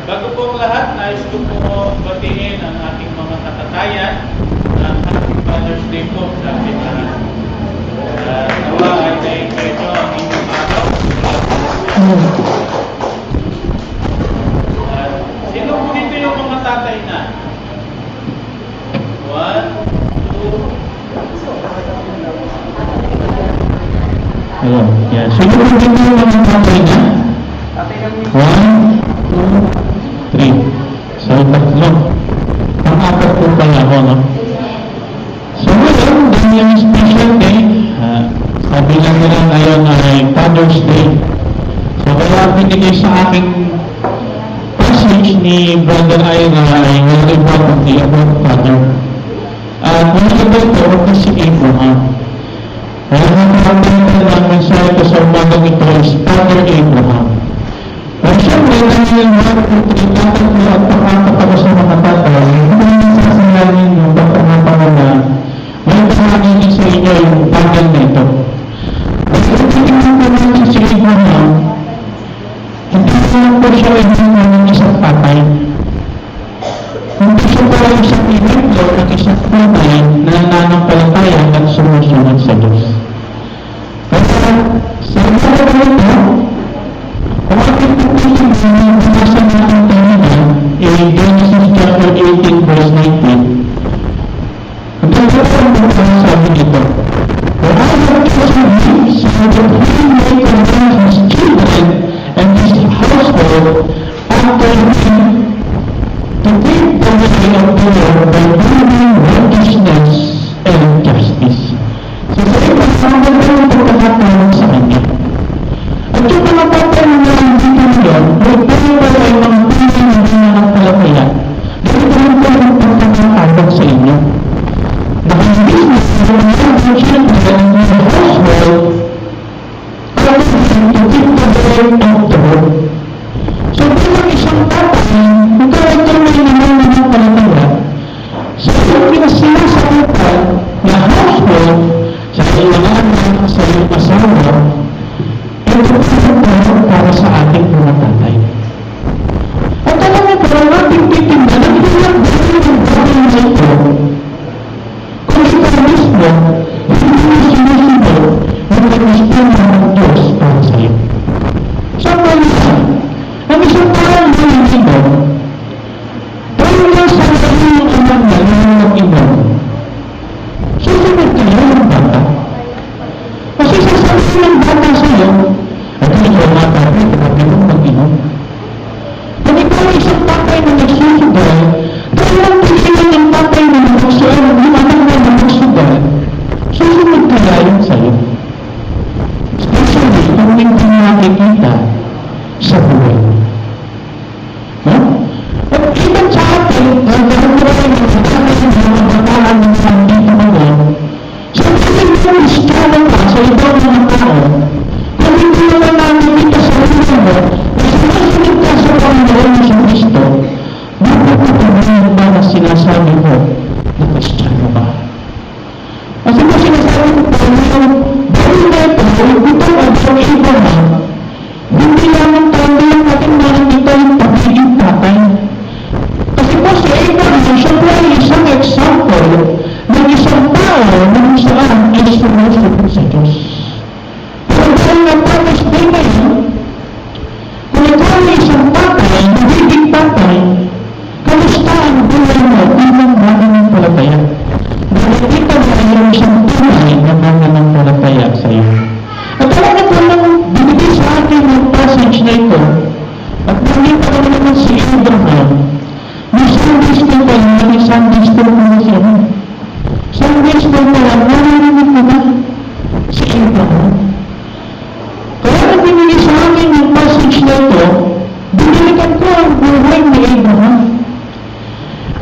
Bago po ang lahat, nais ko po batiin ang ating mga katatayan ng Happy Father's Day po sa ating lahat. Nawa ay na-enjoy nyo ang inyong araw. Sino po dito yung mga tatay na? 1, 2, Ayan. Yan. So, yung mga mga tatay na? 1, 2, 3. So, tatlo. Pang-apat po pala ako, no? So, ngayon, dahil yung special day, sabi lang nila ngayon ay Father's Day. So, kaya binigay sa aking passage ni Brother Ira ay will about the about Father. Kung iba ito, kasi Abraham. Kaya nakakapagpapalala ng mensahe ko sa umagang ito is Father Abraham. At siyempre, dahil yung mga putritakan ko at pakakatawa sa mga tatay, hindi naman sasayanin yung pagkakatawa may pangagiging sa inyo yung bagay na ito. At kung tingnan ko naman si Abraham, hindi naman po siya ng isang tatay. Hindi siya pala yung isang inimlo ng isang tatay na nananampalataya at sumusunod sa Diyos. Kaya sa mga ito, kung ating pagkasin na nasa natin kanina, Genesis chapter 18 verse 19, ang pagkasin mo ang sabi nito, "For I have chosen him so that he may command his children and his household after him to keep the way of the Lord by doing righteousness and justice." So sa iba, ang ganda ng pagkakataon sa kanya. At yung mga patay na hindi yun, may pala ay mga pinag na nananampalataya. Dahil naman po ang pagkakataon sa inyo. Nakalinis na sa mga children in the household to keep the way of the Lord. So bilang isang tatay, kung kahit kami naman nananampalataya, sa iyong pinasinasakutan na household, sa iyong mga anak, sa iyong asawa, ito po para sa ating mga tatay. At alam mo po, ang ating titignan, ang ilang bagay ng bagay na ito, kung ito mismo, hindi mo sinusunod ng gusto ng Diyos para sa iyo. So, ang isang parang mga ito, tayo lang sa mga anak na yung mag-iba, susunod kayo ng bata. Kasi sasabi ng bata sa iyo, at ikaw nga tatay, grabe mong mag-inom. Kung ikaw ay isang tatay na nagsusugal, dahil lang tingin ng tatay na nagsusugal, yung anak na nagsusugal, susunod kaya yun sa iyo. Especially, kung hindi nakikita sa buhay. No? At even sa atin, ang gano'n ng mga bataan ng sandito ngayon, sa ating mga iskalan pa sa ibang mga tao, kung hindi naman namin ito sa mga mo, na sinasunod ka sa Panginoon sa Kristo, napapatuloy ba na sinasabi mo na Kristiyano ba? Kasi kung sinasabi ko po, dahil na ito, ito ang sa Abraham, hindi naman tayo yung ating nakikita yung pagiging tatay. Kasi po si Abraham, siya po ay isang example ng isang tao na kung saan ay sumusunod sa Diyos. Pero dahil na Father's Day na yun, kung ikaw ay isang tatay, nagiging tatay, kamusta ang buhay mo bilang mananampalataya? Nakikita mo ay yung isang tunay na mananampalataya sa iyo. At alam na po nang binigay sa akin yung passage na ito, at nakita ko naman si Abraham, may Sunday school pa yun, may Sunday school pa na siya. Sunday school pa lang, narinig mo ba si Abraham? Kaya na binigay sa akin yung passage na ito, binilikan ko ang buhay ni Abraham.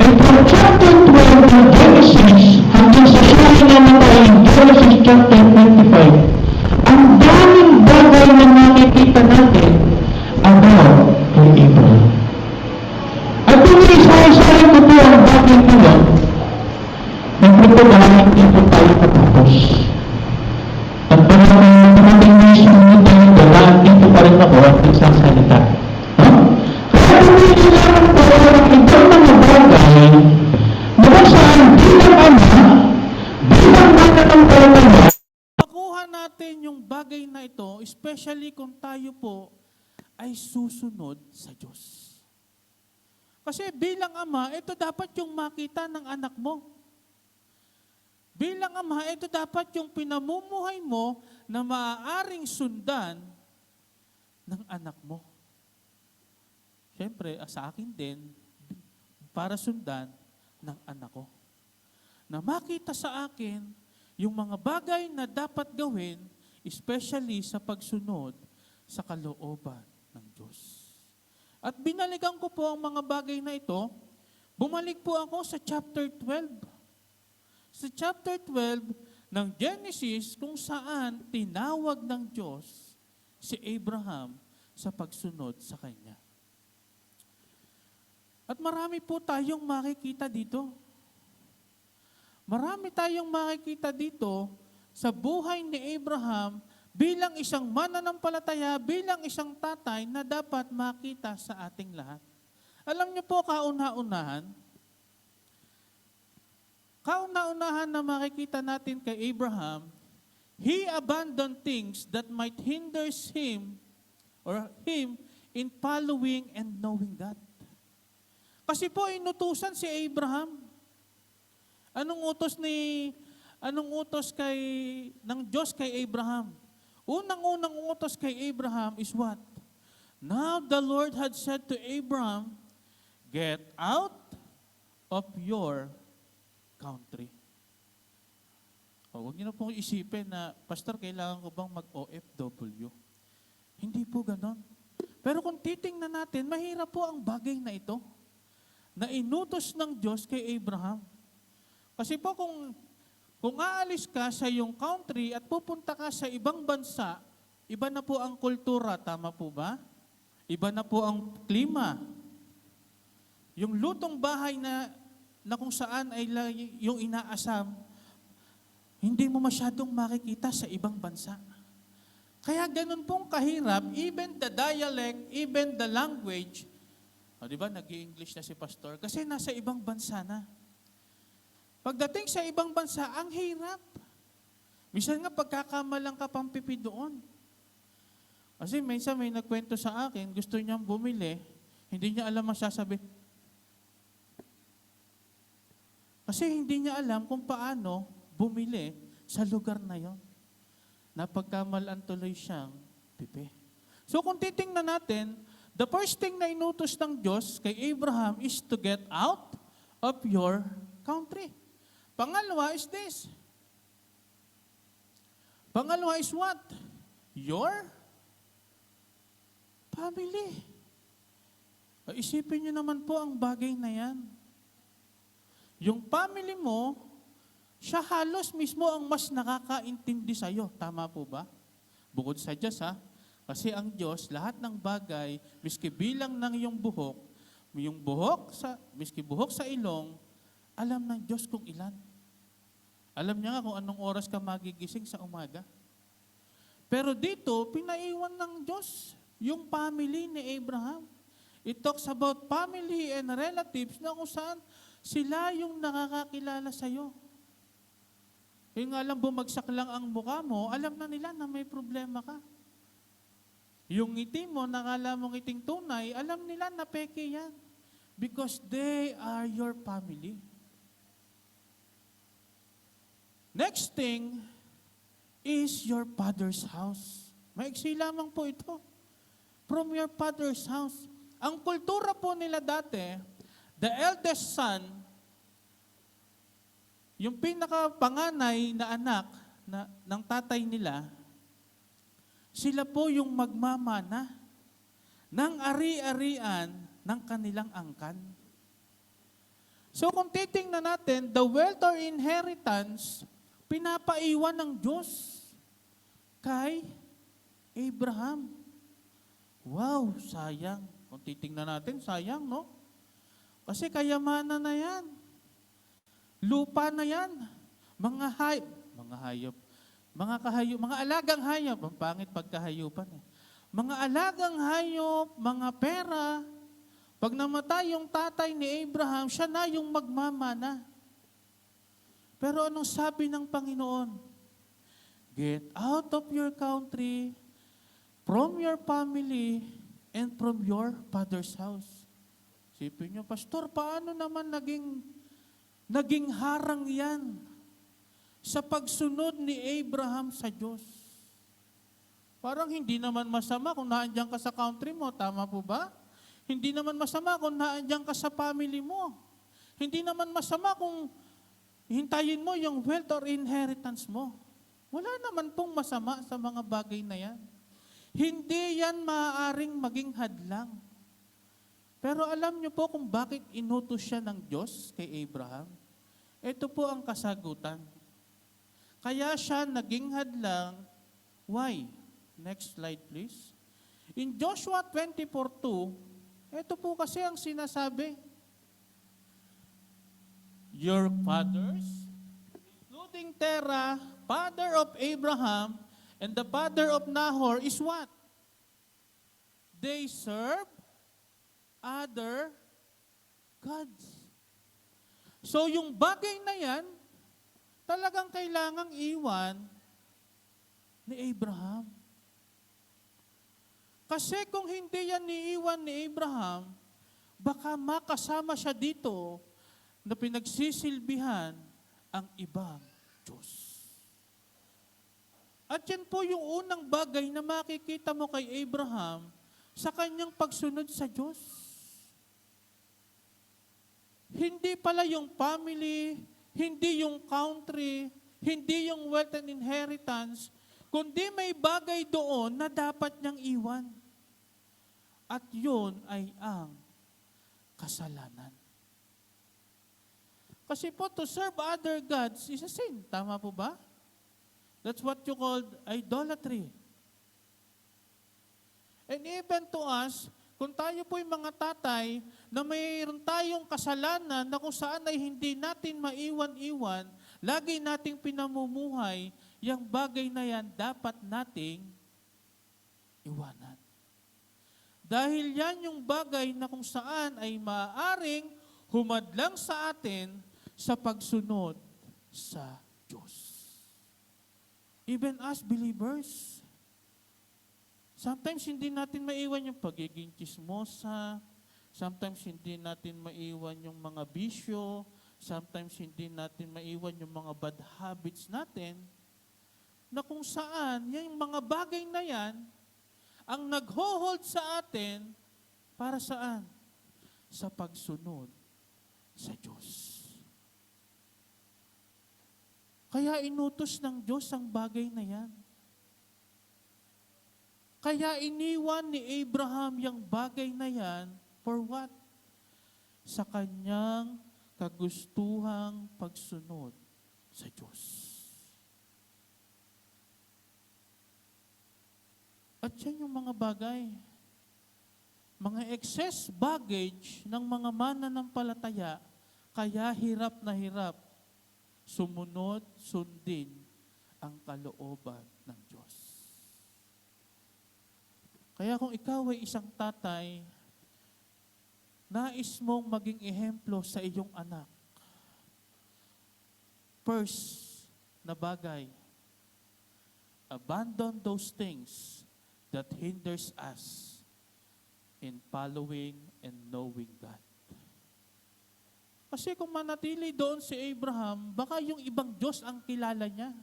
And from chapter 12 of Genesis, hanggang sa siya ay namatay in Genesis chapter 25, ang daming bagay na nakikita natin about kay Abraham. At kung isa-isahin ko po ang bagay ko lang, nagpapagaling dito tayo patapos. At parang dumating na yung sumunod tayo, dito pa rin ako at nagsasalita. Kaya kung hindi especially kung tayo po ay susunod sa Diyos. Kasi bilang ama, ito dapat yung makita ng anak mo. Bilang ama, ito dapat yung pinamumuhay mo na maaaring sundan ng anak mo. Siyempre, sa akin din, para sundan ng anak ko. Na makita sa akin yung mga bagay na dapat gawin, especially sa pagsunod sa kalooban ng Diyos. At binalikan ko po ang mga bagay na ito. Bumalik po ako sa chapter 12. Sa chapter 12 ng Genesis kung saan tinawag ng Diyos si Abraham sa pagsunod sa Kanya. At marami po tayong makikita dito. Marami tayong makikita dito sa buhay ni Abraham bilang isang mananampalataya, bilang isang tatay na dapat makita sa ating lahat. Alam niyo po, kauna-unahan na makikita natin kay Abraham, he abandoned things that might hinder him in following and knowing God. Kasi po inutusan si Abraham. Anong utos ng Diyos kay Abraham? Unang-unang utos kay Abraham is what? Now the Lord had said to Abraham, get out of your country. Huwag niyo na pong isipin na, Pastor, kailangan ko bang mag-OFW? Hindi po ganon. Pero kung titingnan natin, mahirap po ang bagay na ito na inutos ng Diyos kay Abraham. Kasi po kung aalis ka sa iyong country at pupunta ka sa ibang bansa, iba na po ang kultura, tama po ba? Iba na po ang klima. Yung lutong bahay na kung saan ay yung inaasam, hindi mo masyadong makikita sa ibang bansa. Kaya ganun pong kahirap, even the dialect, even the language, di ba, nag-i-English na si Pastor, kasi nasa ibang bansa na. Pagdating sa ibang bansa, ang hirap. Minsan nga pagkakamalang ka pang pipi doon. Kasi minsan may nagkwento sa akin, gusto niyang bumili, hindi niya alam ang sasabi. Kasi hindi niya alam kung paano bumili sa lugar na yon. Napagkamalan tuloy siyang pipi. So kung titingnan natin, the first thing na inutos ng Diyos kay Abraham is to get out of your country. Pangalawa is this. Pangalawa is what? Your family. Isipin niyo naman po ang bagay na yan. Yung family mo, siya halos mismo ang mas nakakaintindi sa'yo. Tama po ba? Bukod sa Diyos, ha? Kasi ang Diyos, lahat ng bagay, miski bilang ng iyong buhok, miski buhok sa ilong, alam ng Diyos kung ilan. Alam niya nga kung anong oras ka magigising sa umaga. Pero dito, pinaiwan ng Diyos yung family ni Abraham. It talks about family and relatives na kung saan sila yung nakakakilala sa'yo. Yung nga lang bumagsak lang ang mukha mo, alam na nila na may problema ka. Yung ngiti mo, nakala mo ngiting tunay, alam nila na peke yan. Because they are your family. Next thing is your father's house. Maiksi lamang po ito. From your father's house. Ang kultura po nila dati, the eldest son, yung pinakapanganay na anak ng tatay nila, sila po yung magmamana ng ari-arian ng kanilang angkan. So kung titingnan natin, the wealth or inheritance, pinapaiwan ng Diyos kay Abraham. Wow, sayang. Kung titingnan natin, sayang, no? Kasi kayamanan na yan. Lupa na yan. Mga hayop. Mga alagang hayop. Ang pangit pagkahayupan. Mga alagang hayop, mga pera. Pag namatay yung tatay ni Abraham, siya na yung magmamana. Pero anong sabi ng Panginoon? Get out of your country, from your family and from your father's house. Sipin nyo, Pastor, paano naman naging harang yan sa pagsunod ni Abraham sa Diyos? Parang hindi naman masama kung naandyan ka sa country mo, tama po ba? Hindi naman masama kung naandyan ka sa family mo. Hindi naman masama kung hintayin mo yung wealth or inheritance mo. Wala naman pong masama sa mga bagay na yan. Hindi yan maaaring maging hadlang. Pero alam niyo po kung bakit inutos siya ng Diyos kay Abraham? Ito po ang kasagutan. Kaya siya naging hadlang. Why? Next slide please. In Joshua 24:2, ito po kasi ang sinasabi. Your fathers, including Terah, father of Abraham, and the father of Nahor is what? They serve other gods. So yung bagay na yan, talagang kailangang iwan ni Abraham. Kasi kung hindi yan niiwan ni Abraham, baka makasama siya dito na pinagsisilbihan ang ibang Diyos. At yan po yung unang bagay na makikita mo kay Abraham sa kanyang pagsunod sa Diyos. Hindi pala yung family, hindi yung country, hindi yung wealth and inheritance, kundi may bagay doon na dapat niyang iwan. At yun ay ang kasalanan. Kasi po, to serve other gods is a sin. Tama po ba? That's what you call idolatry. And even to us, kung tayo po'y mga tatay, na mayroon tayong kasalanan na kung saan ay hindi natin maiwan-iwan, lagi nating pinamumuhay, yung bagay na yan dapat nating iwanan. Dahil yan yung bagay na kung saan ay maaaring humadlang sa atin sa pagsunod sa Diyos. Even as believers, sometimes hindi natin maiwan yung pagiging chismosa, sometimes hindi natin maiwan yung mga bisyo, sometimes hindi natin maiwan yung mga bad habits natin, na kung saan yung mga bagay na yan, ang nag-hold sa atin, para saan? Sa pagsunod sa Diyos. Kaya inutos ng Diyos ang bagay na yan. Kaya iniwan ni Abraham yung bagay na yan, for what? Sa kanyang kagustuhang pagsunod sa Diyos. At yan yung mga bagay, mga excess baggage ng mga mananampalataya, kaya hirap na hirap sumunod, sundin ang kalooban ng Diyos. Kaya kung ikaw ay isang tatay, nais mong maging ehemplo sa iyong anak, first na bagay, abandon those things that hinders us in following and knowing God. Kasi kung manatili doon si Abraham, baka yung ibang Diyos ang kilala niya.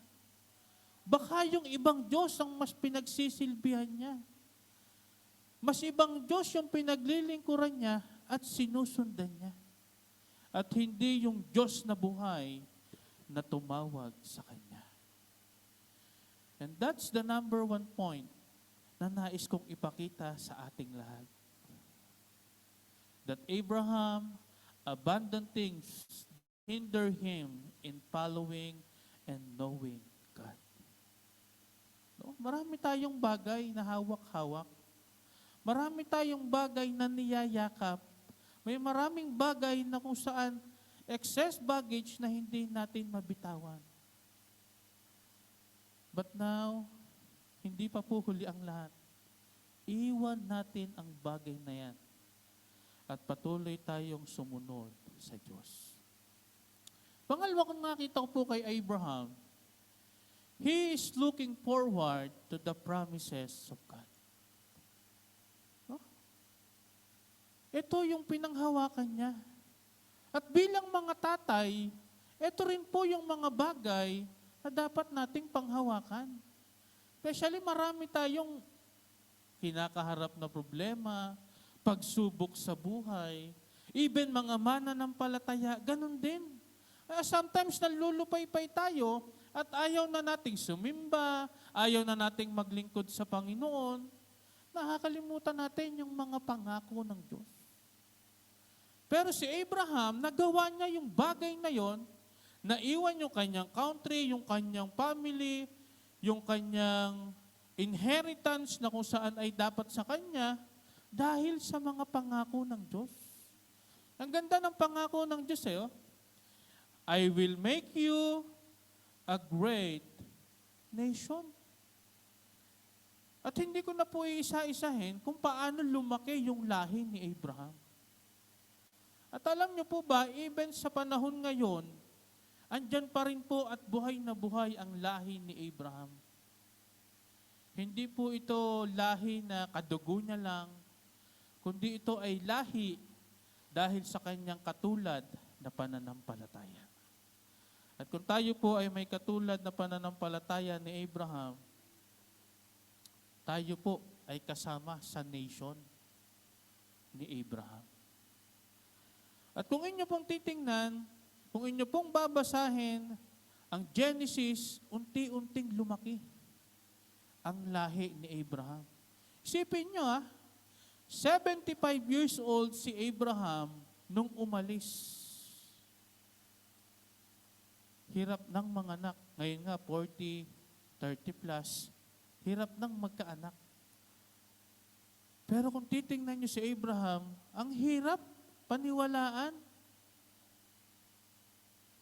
Baka yung ibang Diyos ang mas pinagsisilbihan niya. Mas ibang Diyos yung pinaglilingkuran niya at sinusundan niya. At hindi yung Diyos na buhay na tumawag sa kanya. And that's the number one point na nais kong ipakita sa ating lahat. That Abraham abandoned things hinder him in following and knowing God. No? Marami tayong bagay na hawak-hawak. Marami tayong bagay na niyayakap. May maraming bagay na kung saan excess baggage na hindi natin mabitawan. But now, hindi pa po huli ang lahat. Iwan natin ang bagay na yan at patuloy tayong sumunod sa Diyos. Pangalawa kung nakita ko po kay Abraham, he is looking forward to the promises of God. Ito yung pinanghawakan niya. At bilang mga tatay, ito rin po yung mga bagay na dapat nating panghawakan. Especially marami tayong kinakaharap na problema, pagsubok sa buhay, even mga mananampalataya, ganun din. Sometimes nalulupay-pay tayo at ayaw na nating sumimba, ayaw na nating maglingkod sa Panginoon, nakakalimutan natin yung mga pangako ng Diyos. Pero si Abraham, nagawa niya yung bagay na yon, naiwan yung kanyang country, yung kanyang family, yung kanyang inheritance na kung saan ay dapat sa kanya dahil sa mga pangako ng Diyos. Ang ganda ng pangako ng Diyos I will make you a great nation. At hindi ko na po iisa-isahin kung paano lumaki yung lahi ni Abraham. At alam niyo po ba, even sa panahon ngayon, andyan pa rin po at buhay na buhay ang lahi ni Abraham. Hindi po ito lahi na kadugo niya lang, kundi ito ay lahi dahil sa kanyang katulad na pananampalataya. At kung tayo po ay may katulad na pananampalataya ni Abraham, tayo po ay kasama sa nation ni Abraham. At kung inyo pong titingnan, kung inyo pong babasahin, ang Genesis, unti-unting lumaki ang lahi ni Abraham. Isipin nyo 75 years old si Abraham nung umalis. Hirap ng mga anak. Ngayon nga, 40, 30 plus. Hirap ng magkaanak. Pero kung titingnan nyo si Abraham, ang hirap paniwalaan.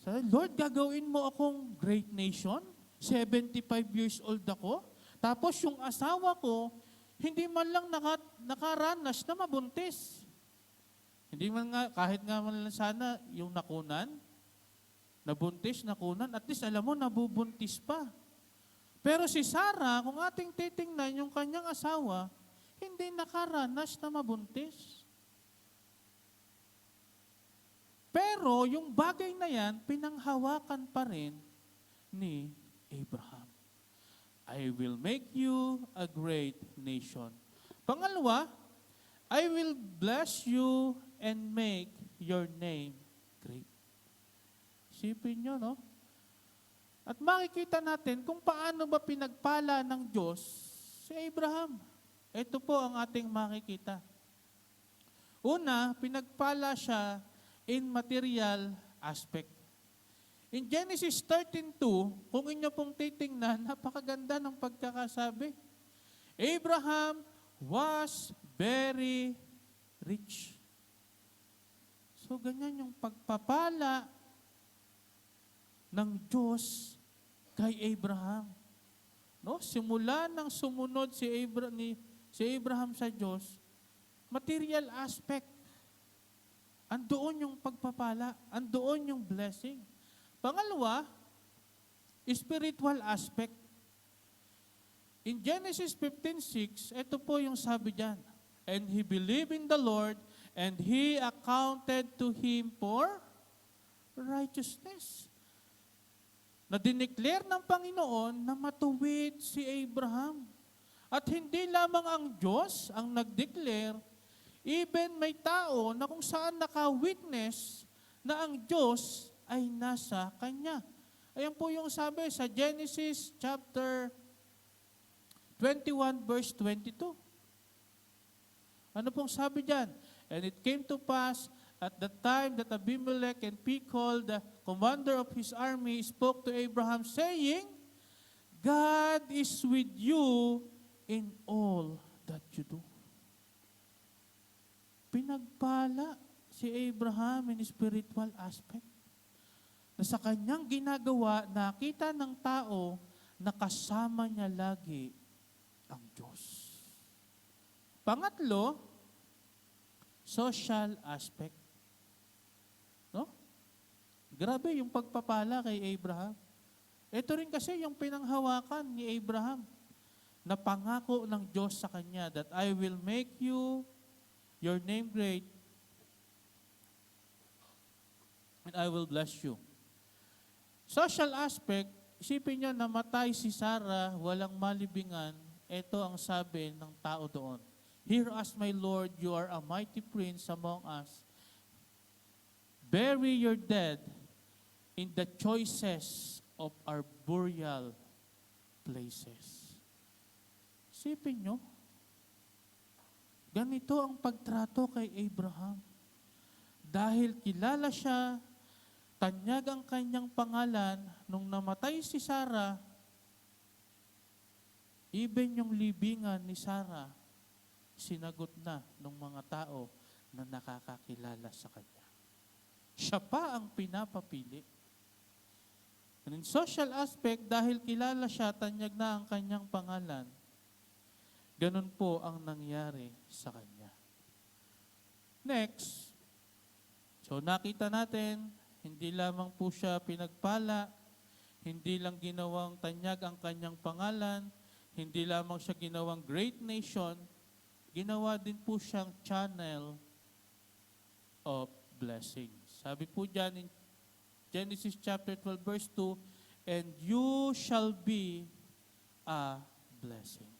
Sabi, Lord, gagawin mo akong great nation? 75 years old ako? Tapos yung asawa ko, hindi man lang nakaranas na mabuntis. Hindi man nga, kahit nga man lang sana yung nakunan, nabuntis, nakunan, at least alam mo, nabubuntis pa. Pero si Sarah, kung ating titingnan yung kanyang asawa, hindi nakaranas na mabuntis. Pero yung bagay na yan, pinanghawakan pa rin ni Abraham. I will make you a great nation. Pangalawa, I will bless you and make your name great. Isipin nyo, no? At makikita natin kung paano ba pinagpala ng Diyos si Abraham. Ito po ang ating makikita. Una, pinagpala siya in material aspect. In Genesis 13:2, kung inyo pong titingnan, napakaganda ng pagkakasabi. Abraham was very rich. So, ganyan yung pagpapala ng Diyos kay Abraham. No? Simula nang sumunod si Abraham sa Diyos, material aspect. Andoon yung pagpapala, andoon yung blessing. Pangalawa, spiritual aspect. In Genesis 15:6, ito po yung sabi diyan. And he believed in the Lord, and he accounted to him for righteousness. Na dineclare ng Panginoon na matuwid si Abraham. At hindi lamang ang Diyos ang nag-declare, even may tao na kung saan naka-witness na ang Diyos ay nasa kanya. Ayan po yung sabi sa Genesis chapter 21 verse 22. Ano pong sabi diyan? And it came to pass at the time that Abimelech and Phicol, the commander of his army, spoke to Abraham, saying, God is with you in all that you do. Pinagpala si Abraham in spiritual aspect. Na sa kanyang ginagawa, nakita ng tao na kasama niya lagi ang Diyos. Pangatlo, social aspect. No? Grabe yung pagpapala kay Abraham. Ito rin kasi yung pinanghawakan ni Abraham na pangako ng Diyos sa kanya that I will make you your name great I will bless you. Social aspect, isipin nyo, namatay si Sarah, walang malibingan, ito ang sabi ng tao doon. Hear us, my Lord, you are a mighty prince among us. Bury your dead in the choicest of our burial places. Isipin nyo, ganito ang pagtrato kay Abraham. Dahil kilala siya, tanyag ang kanyang pangalan, nung namatay si Sarah, even yung libingan ni Sarah, sinagot na ng mga tao na nakakakilala sa kanya. Siya pa ang pinapapili. And in social aspect, dahil kilala siya, tanyag na ang kanyang pangalan, ganun po ang nangyari sa kanya. Next, so nakita natin, hindi lamang po siya pinagpala, hindi lang ginawang tanyag ang kanyang pangalan, hindi lamang siya ginawang great nation, ginawa din po siyang channel of blessing. Sabi po dyan in Genesis chapter 12 verse 2, and you shall be a blessing.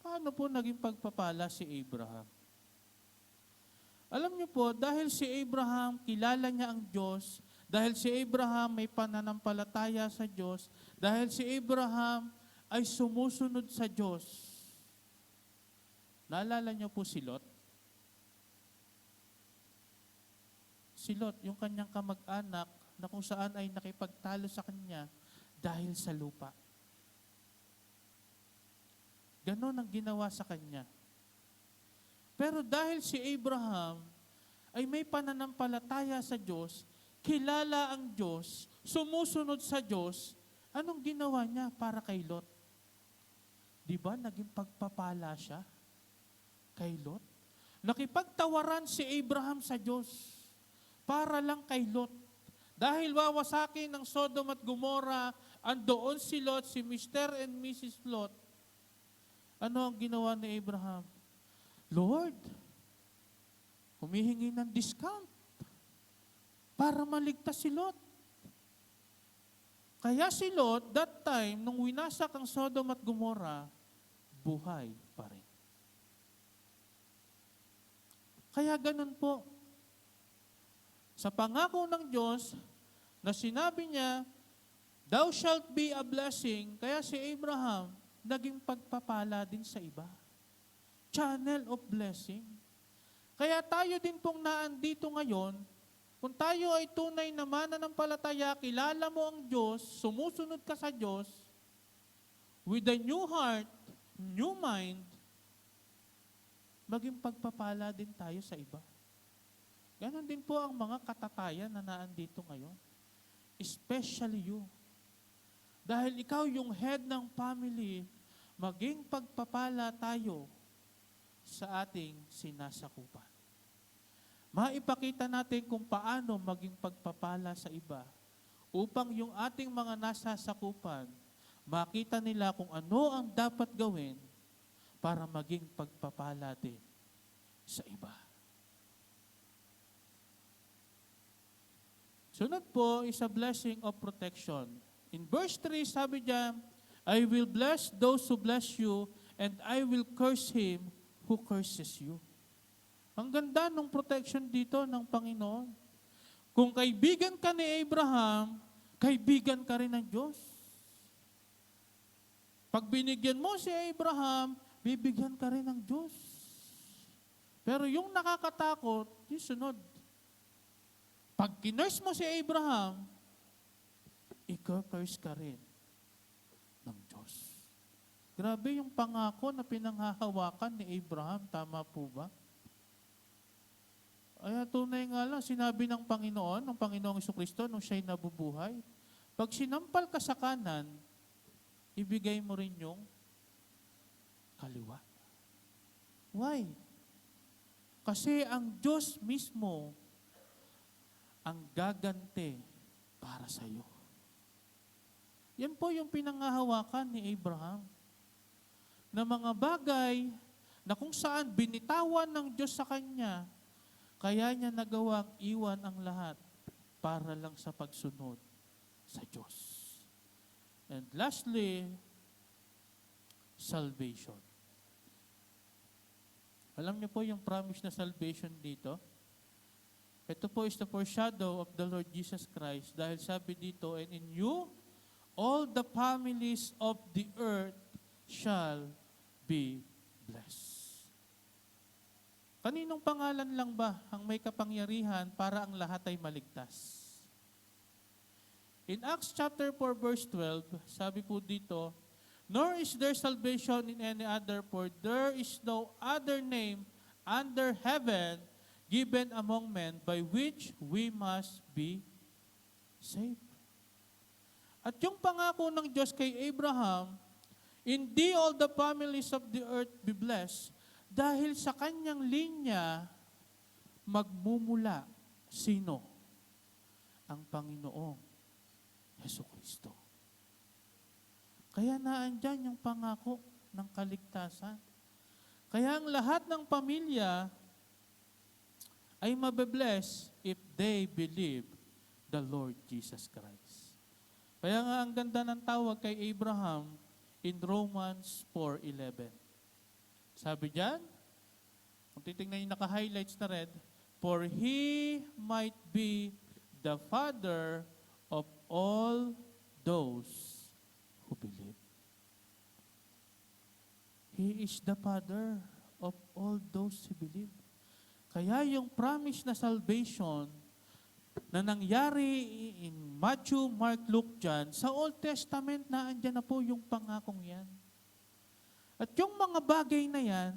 Paano po naging pagpapala si Abraham? Alam niyo po, dahil si Abraham, kilala niya ang Diyos, dahil si Abraham may pananampalataya sa Diyos, dahil si Abraham ay sumusunod sa Diyos. Naalala niyo po si Lot? Si Lot, yung kanyang kamag-anak na kung saan ay nakipagtalo sa kanya dahil sa lupa. Ganon ang ginawa sa kanya. Pero dahil si Abraham ay may pananampalataya sa Diyos, kilala ang Diyos, sumusunod sa Diyos, anong ginawa niya para kay Lot? Di ba naging pagpapala siya kay Lot? Nakipagtawaran si Abraham sa Diyos para lang kay Lot. Dahil wawasakin ng Sodom at Gomorrah, andoon si Lot, si Mr. and Mrs. Lot. Ano ang ginawa ni Abraham? Lord, humihingi ng discount para maligtas si Lot. Kaya si Lot, that time, nung winasak ang Sodom at Gomorrah, buhay pa rin. Kaya ganun po. Sa pangako ng Diyos, na sinabi niya, thou shalt be a blessing, kaya si Abraham, naging pagpapala din sa iba. Channel of blessing. Kaya tayo din pong naandito ngayon, kung tayo ay tunay na mananampalataya, kilala mo ang Diyos, sumusunod ka sa Diyos, with a new heart, new mind, maging pagpapala din tayo sa iba. Ganon din po ang mga katatayan na naandito ngayon. Especially you. Dahil ikaw yung head ng family, maging pagpapala tayo sa ating sinasakupan. Maipakita natin kung paano maging pagpapala sa iba upang yung ating mga nasasakupan, makita nila kung ano ang dapat gawin para maging pagpapala din sa iba. Sunod po is a blessing of protection. In verse 3, sabi diyan, I will bless those who bless you, and I will curse him who curses you. Ang ganda ng protection dito ng Panginoon. Kung kaibigan ka ni Abraham, kaibigan ka rin ng Diyos. Pag binigyan mo si Abraham, bibigyan ka rin ng Diyos. Pero yung nakakatakot, yung sunod. Pag kinurse mo si Abraham, i-curse ka rin ng Diyos. Grabe yung pangako na pinanghahawakan ni Abraham, tama po ba? Ay, tunay nga lang, sinabi ng Panginoon, ng Panginoong Jesucristo, nung siya'y nabubuhay, pag sinampal ka sa kanan, ibigay mo rin yung kaliwa. Why? Kasi ang Diyos mismo ang gagante para sa iyo. Yan po yung pinanghahawakan ni Abraham. Na mga bagay na kung saan binitawan ng Diyos sa kanya, kaya niya nagawang iwan ang lahat para lang sa pagsunod sa Diyos. And lastly, salvation. Alam niyo po yung promise na salvation dito? Ito po is the foreshadow of the Lord Jesus Christ dahil sabi dito, and in you, all the families of the earth shall be blessed. Kaninong pangalan lang ba ang may kapangyarihan para ang lahat ay maligtas? In Acts chapter 4 verse 12, sabi po dito, nor is there salvation in any other, for there is no other name under heaven given among men by which we must be saved. At yung pangako ng Diyos kay Abraham, hindi all the families of the earth be blessed, dahil sa kanyang linya, magmumula sino? Ang Panginoong Jesucristo. Kaya naandyan yung pangako ng kaligtasan. Kaya ang lahat ng pamilya ay mabe-bless if they believe the Lord Jesus Christ. Kaya nga ang ganda ng tawag kay Abraham in Romans 4:11. Sabi diyan, kung titingnan yung naka-highlights na red, for he might be the father of all those who believe. He is the father of all those who believe. Kaya yung promise na salvation na nangyari in Matthew, Mark, Luke, John, sa Old Testament na andyan na po yung pangakong yan. At yung mga bagay na yan,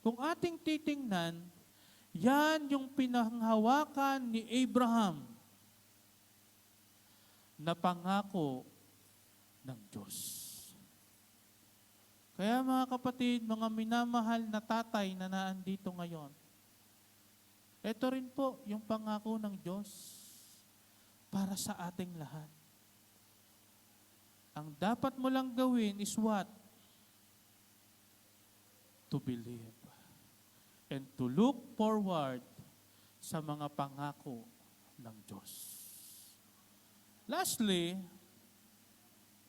kung ating titingnan, yan yung pinanghawakan ni Abraham na pangako ng Diyos. Kaya mga kapatid, mga minamahal na tatay na naandito ngayon, ito rin po yung pangako ng Diyos para sa ating lahat. Ang dapat mo lang gawin is what? To believe and to look forward sa mga pangako ng Diyos. Lastly,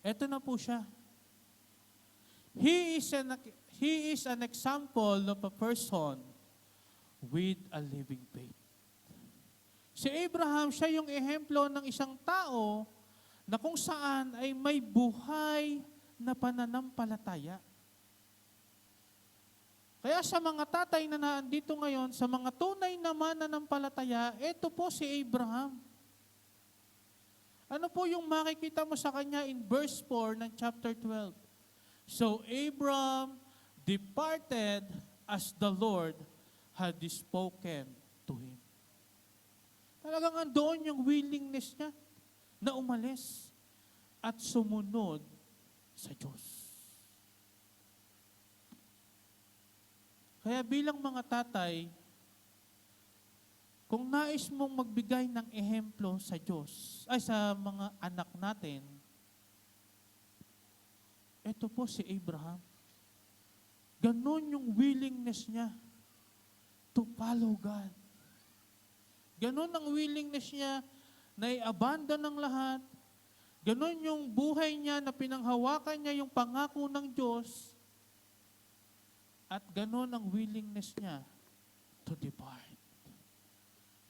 eto na po siya. He is an example of a person with a living faith. Si Abraham, siya yung ehemplo ng isang tao na kung saan ay may buhay na pananampalataya. Kaya sa mga tatay na naandito ngayon, sa mga tunay na mananampalataya, ito po si Abraham. Ano po yung makikita mo sa kanya in verse 4 ng chapter 12? So Abraham departed as the Lord had spoken to him. Talagang andoon yung willingness niya na umalis at sumunod sa Diyos. Kaya bilang mga tatay, kung nais mong magbigay ng ehemplo sa Diyos, ay sa mga anak natin, ito po si Abraham. Ganon yung willingness niya to follow God. Ganon ang willingness niya na i-abandon ng lahat. Ganon yung buhay niya na pinanghawakan niya yung pangako ng Diyos. At ganon ang willingness niya to depart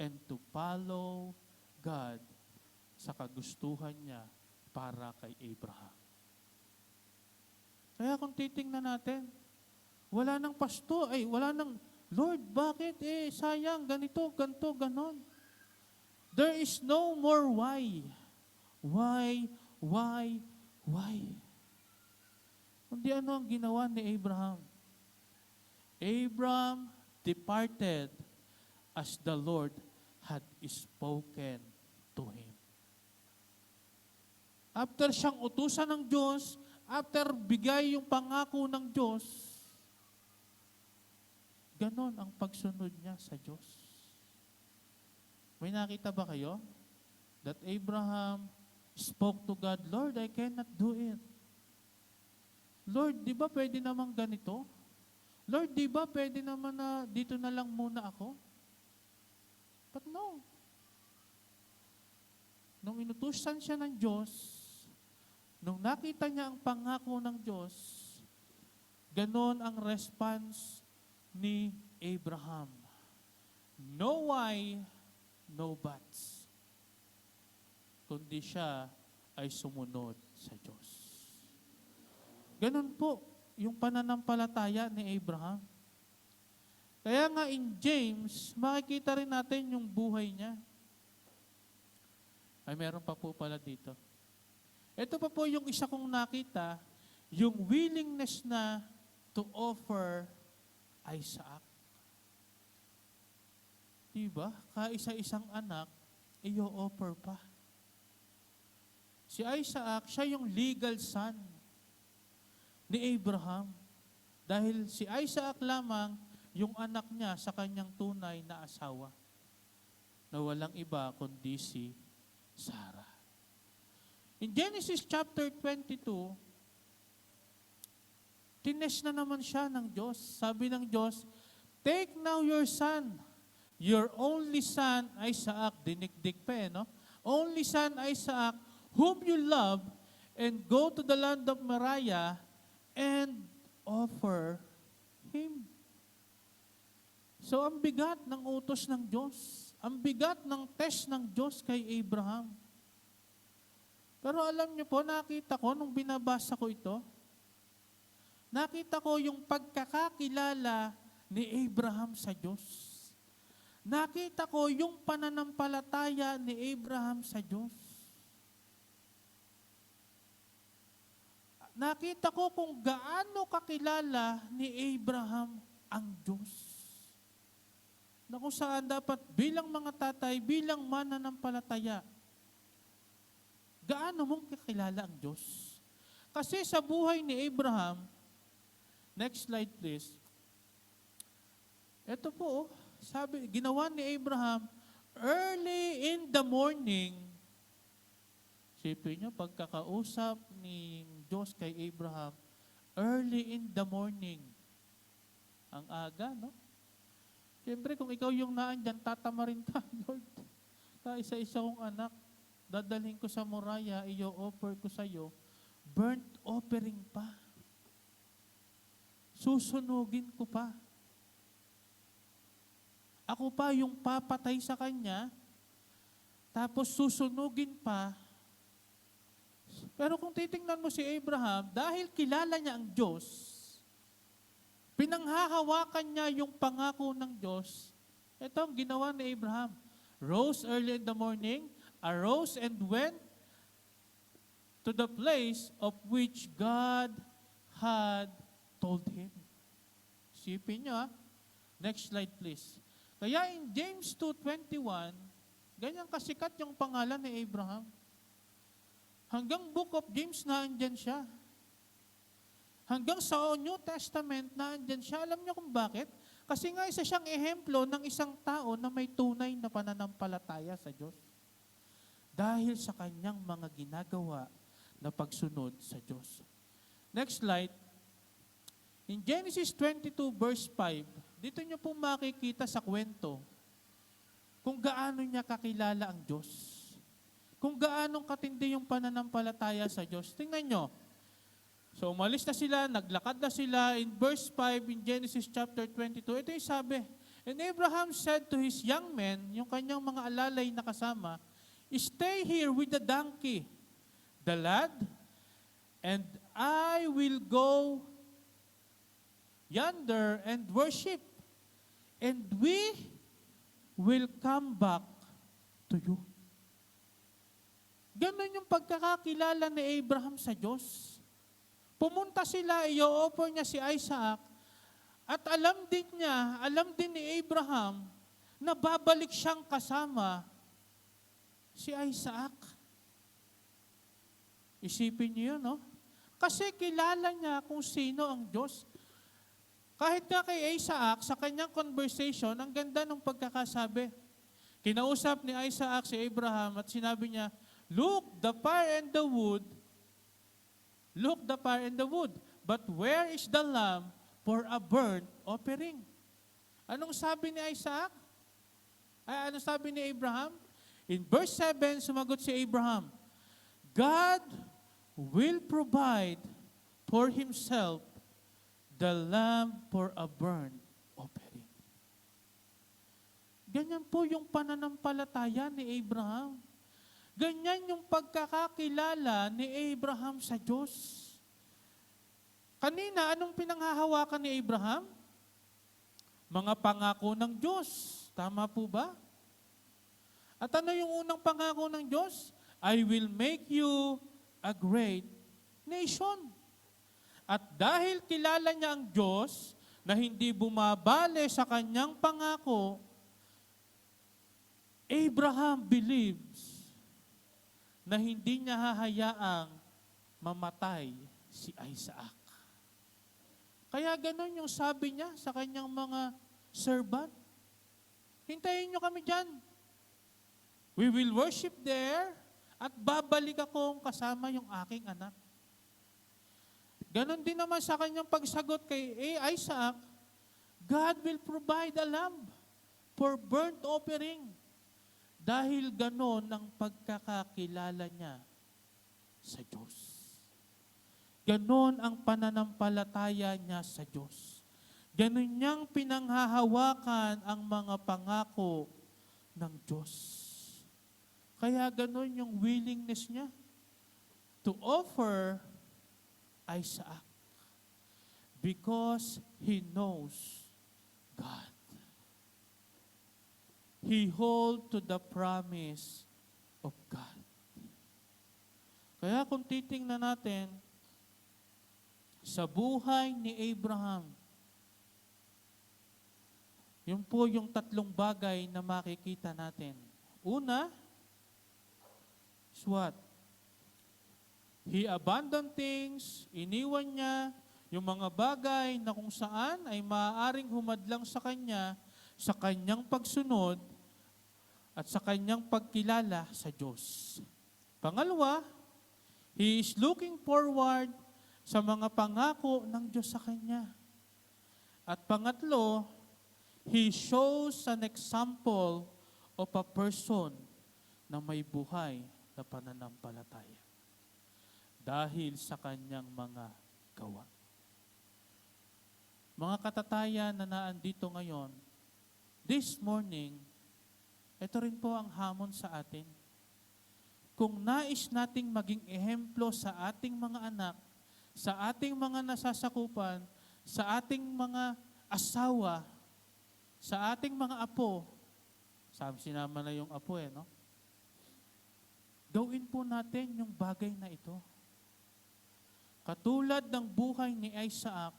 and to follow God sa kagustuhan niya para kay Abraham. Kaya kung titingnan natin, wala nang pasto, wala nang, Lord, bakit? Sayang, ganito, ganto, ganon. There is no more why. Why? Kundi ano ang ginawa ni Abraham? Abraham departed as the Lord had spoken to him. After siyang utusan ng Diyos, after bigay yung pangako ng Diyos, ganon ang pagsunod niya sa Diyos. May nakita ba kayo? That Abraham spoke to God, Lord, I cannot do it. Lord, di ba pwede namang ganito? Lord, di ba pwede naman na dito na lang muna ako? But no. nung inutusan siya ng Diyos, nung nakita niya ang pangako ng Diyos, ganon ang response ni Abraham. No why, no buts. Kundi siya ay sumunod sa Diyos. Ganon po yung pananampalataya ni Abraham. Kaya nga in James, makikita rin natin yung buhay niya. Ay, meron pa po pala dito. Ito pa po yung isa kong nakita, yung willingness na to offer Isaac. Diba? Kaisa-isang anak, i-offer pa. Si Isaac, siya yung legal son ni Abraham. Dahil si Isaac lamang yung anak niya sa kanyang tunay na asawa na walang iba kundi si Sarah. In Genesis chapter 22, tines na naman siya ng Diyos. Sabi ng Diyos, take now your son, your only son, Isaac, dinikdik pa no? Only son, Isaac, whom you love, and go to the land of Moriah and offer him. So, ang bigat ng utos ng Diyos, ang bigat ng test ng Diyos kay Abraham. Pero alam niyo po, nakita ko nung binabasa ko ito, nakita ko yung pagkakakilala ni Abraham sa Diyos. Nakita ko yung pananampalataya ni Abraham sa Diyos. Nakita ko kung gaano kakilala ni Abraham ang Diyos. Na kung saan dapat bilang mga tatay, bilang mananampalataya, gaano mong kakilala ang Diyos? Kasi sa buhay ni Abraham, next slide please, ito po, sabi, ginawa ni Abraham, early in the morning, sipin nyo, pagkakausap ni Diyos kay Abraham, early in the morning, ang aga, no? Siyempre, kung ikaw yung naandyan, tatamarin ka, Lord. Isa-isa kong anak, dadalhin ko sa Moriah, i-offer ko sa iyo, burnt offering pa. Susunugin ko pa. Ako pa yung papatay sa kanya, tapos susunugin pa. Pero kung titingnan mo si Abraham, dahil kilala niya ang Diyos, pinanghahawakan niya yung pangako ng Diyos. Ito ang ginawa ni Abraham. Rose early in the morning, arose and went to the place of which God had told him. Sipin niyo Next slide please. Kaya in James 2:21, ganyan kasikat yung pangalan ni Abraham. Hanggang book of James na andyan siya. Hanggang sa New Testament na andyan siya. Alam niyo kung bakit? Kasi nga isa siyang ehemplo ng isang tao na may tunay na pananampalataya sa Diyos. Dahil sa kanyang mga ginagawa na pagsunod sa Diyos. Next slide. In Genesis 22 verse 5, dito niyo po makikita sa kwento kung gaano niya kakilala ang Diyos. Kung gaano katindi yung pananampalataya sa Diyos. Tingnan niyo. So umalis na sila, naglakad na sila. In verse 5, in Genesis chapter 22, ito yung sabi, and Abraham said to his young men, yung kanyang mga alalay na kasama, stay here with the donkey, the lad, and I will go yonder and worship, and we will come back to you. Ganon yung pagkakakilala ni Abraham sa Diyos. Pumunta sila, i-offer niya si Isaac, at alam din ni Abraham, na babalik siyang kasama si Isaac. Isipin niyo yun, no? Kasi kilala niya kung sino ang Diyos. Kahit nga kay Isaac, sa kanyang conversation, ang ganda ng pagkakasabi. Kinausap ni Isaac si Abraham at sinabi niya, look, the fire and the wood, but where is the lamb for a burnt offering? Anong sabi ni Isaac? Anong sabi ni Abraham? In verse 7, sumagot si Abraham, God will provide for himself the lamb for a burnt offering. Ganyan po yung pananampalataya ni Abraham. Ganyan yung pagkakakilala ni Abraham sa Diyos. Kanina, anong pinanghahawakan ni Abraham? Mga pangako ng Diyos. Tama po ba? At ano yung unang pangako ng Diyos? I will make you a great nation. At dahil kilala niya ang Diyos na hindi bumabale sa kanyang pangako, Abraham believes na hindi niya hahayaang mamatay si Isaac. Kaya ganun yung sabi niya sa kanyang mga servant, hintayin niyo kami dyan. We will worship there at babalik akong kasama yung aking anak. Ganon din naman sa kanyang pagsagot kay Isaac, God will provide a lamb for burnt offering. Dahil ganon ang pagkakakilala niya sa Diyos. Ganon ang pananampalataya niya sa Diyos. Ganon niyang pinanghahawakan ang mga pangako ng Diyos. Kaya ganon yung willingness niya to offer Isaac because he knows God. He hold to the promise of God. Kaya kung titingnan natin sa buhay ni Abraham, yun po yung tatlong bagay na makikita natin. Una, is what? He abandoned things, iniwan niya yung mga bagay na kung saan ay maaaring humadlang sa kanya sa kanyang pagsunod at sa kanyang pagkilala sa Diyos. Pangalawa, he is looking forward sa mga pangako ng Diyos sa kanya. At pangatlo, he shows an example of a person na may buhay na pananampalataya dahil sa kanyang mga gawa. Mga katatayan na naandito ngayon, this morning, ito rin po ang hamon sa atin. Kung nais nating maging ehemplo sa ating mga anak, sa ating mga nasasakupan, sa ating mga asawa, sa ating mga apo, sinama na yung apo no? Gawin po natin yung bagay na ito. Katulad ng buhay ni Isaac,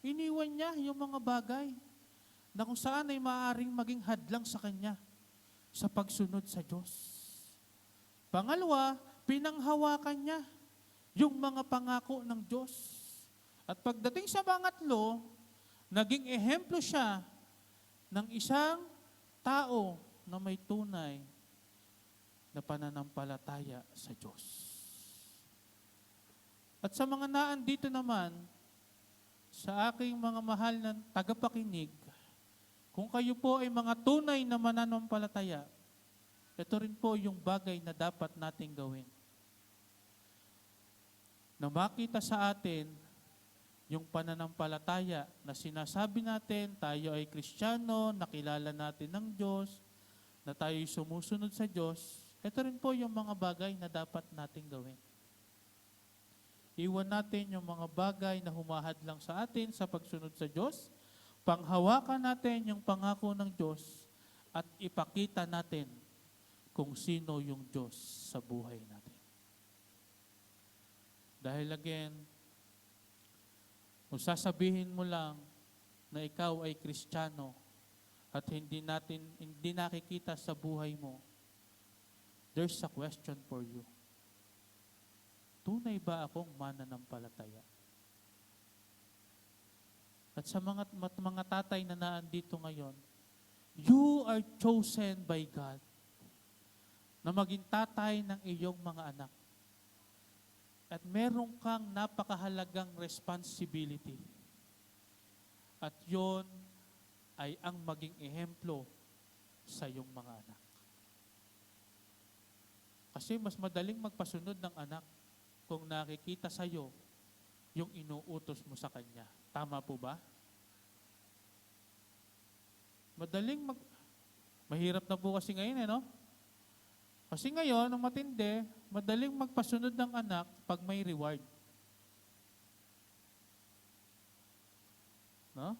iniwan niya yung mga bagay na kung saan ay maaaring maging hadlang sa kanya sa pagsunod sa Diyos. Pangalawa, pinanghawakan niya yung mga pangako ng Diyos. At pagdating sa pangatlo, naging ehemplo siya ng isang tao na may tunay na pananampalataya sa Diyos. At sa mga naandito naman, sa aking mga mahal na tagapakinig, kung kayo po ay mga tunay na mananampalataya, ito rin po yung bagay na dapat nating gawin. Na makita sa atin yung pananampalataya na sinasabi natin, tayo ay Kristiyano, nakilala natin ng Diyos, na tayo sumusunod sa Diyos, ito rin po yung mga bagay na dapat nating gawin. Iwan natin yung mga bagay na humahadlang sa atin sa pagsunod sa Diyos, panghawakan natin yung pangako ng Diyos, at ipakita natin kung sino yung Diyos sa buhay natin. Dahil again, kung sasabihin mo lang na ikaw ay Kristiyano at hindi nakikita sa buhay mo, there's a question for you. Tunay ba akong mananampalataya? At sa mga tatay na naandito ngayon, you are chosen by God na maging tatay ng iyong mga anak. At meron kang napakahalagang responsibility. At yon ay ang maging ehemplo sa iyong mga anak. Kasi mas madaling magpasunod ng anak kung nakikita sa'yo yung inuutos mo sa kanya. Tama po ba? Mahirap na po kasi ngayon, no? Kasi ngayon, ang matindi, madaling magpasunod ng anak pag may reward. No?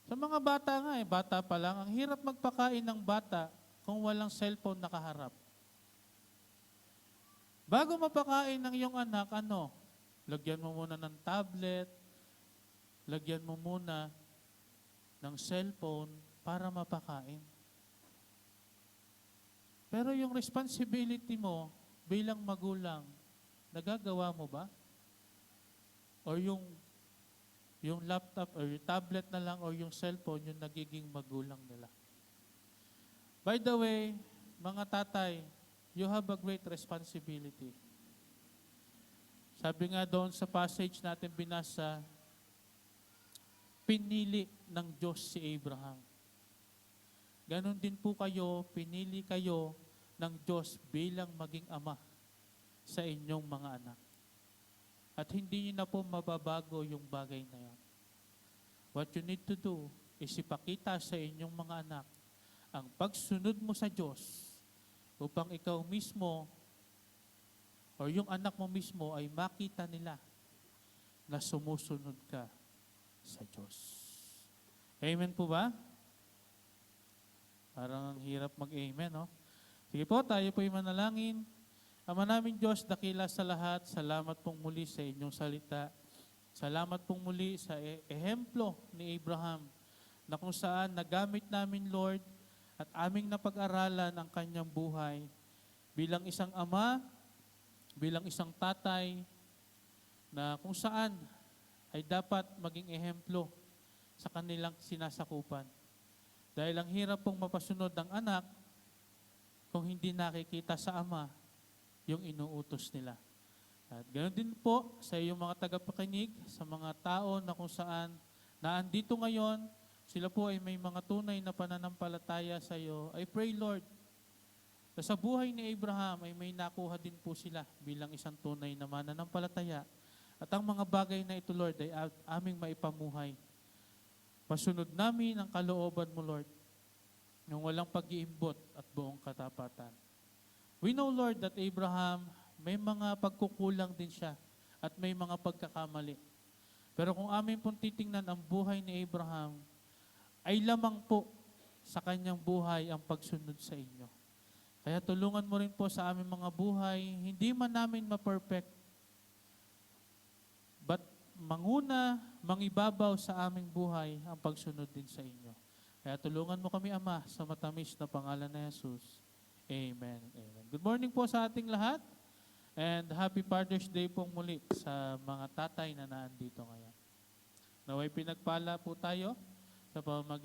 Sa mga bata nga, bata pa lang, ang hirap magpakain ng bata kung walang cellphone nakaharap. Bago mapakain ng iyong anak, lagyan mo muna ng tablet, lagyan mo muna ng cellphone para mapakain. Pero yung responsibility mo bilang magulang, nagagawa mo ba? Or yung laptop or yung tablet na lang or yung cellphone yung nagiging magulang nila? By the way, mga tatay, you have a great responsibility. Sabi nga doon sa passage natin binasa, pinili ng Diyos si Abraham. Ganon din po kayo, pinili kayo ng Diyos bilang maging ama sa inyong mga anak. At hindi niyo na po mababago yung bagay na yan. What you need to do is ipakita sa inyong mga anak ang pagsunod mo sa Diyos upang ikaw mismo o yung anak mo mismo ay makita nila na sumusunod ka sa Diyos. Amen po ba? Parang ang hirap mag-amen, no? Sige po, tayo po'y manalangin. Ama namin Diyos, dakila sa lahat, salamat pong muli sa inyong salita. Salamat pong muli sa ehemplo ni Abraham na kung saan nagamit namin, Lord, at aming napag-aralan ang kanyang buhay bilang isang ama, bilang isang tatay, na kung saan ay dapat maging ehemplo sa kanilang sinasakupan. Dahil ang hirap pong mapasunod ng anak kung hindi nakikita sa ama yung inuutos nila. At ganoon din po sa iyong mga tagapakinig, sa mga tao na kung saan naandito ngayon, sila po ay may mga tunay na pananampalataya sa iyo. I pray, Lord, na sa buhay ni Abraham ay may nakuha din po sila bilang isang tunay na mananampalataya. At ang mga bagay na ito, Lord, ay aming maipamuhay. Masunod namin ang kalooban mo, Lord, ng walang pag-iimbot at buong katapatan. We know, Lord, that Abraham, may mga pagkukulang din siya at may mga pagkakamali. Pero kung amin pong titingnan ang buhay ni Abraham, ay lamang po sa kanyang buhay ang pagsunod sa inyo. Kaya tulungan mo rin po sa aming mga buhay, hindi man namin ma-perfect, but mangibabaw sa aming buhay ang pagsunod din sa inyo. Kaya tulungan mo kami, Ama, sa matamis na pangalan ni Jesus. Amen. Amen. Good morning po sa ating lahat and happy Father's Day pong muli sa mga tatay na naandito ngayon. Naway pinagpala po tayo sa pamamagitan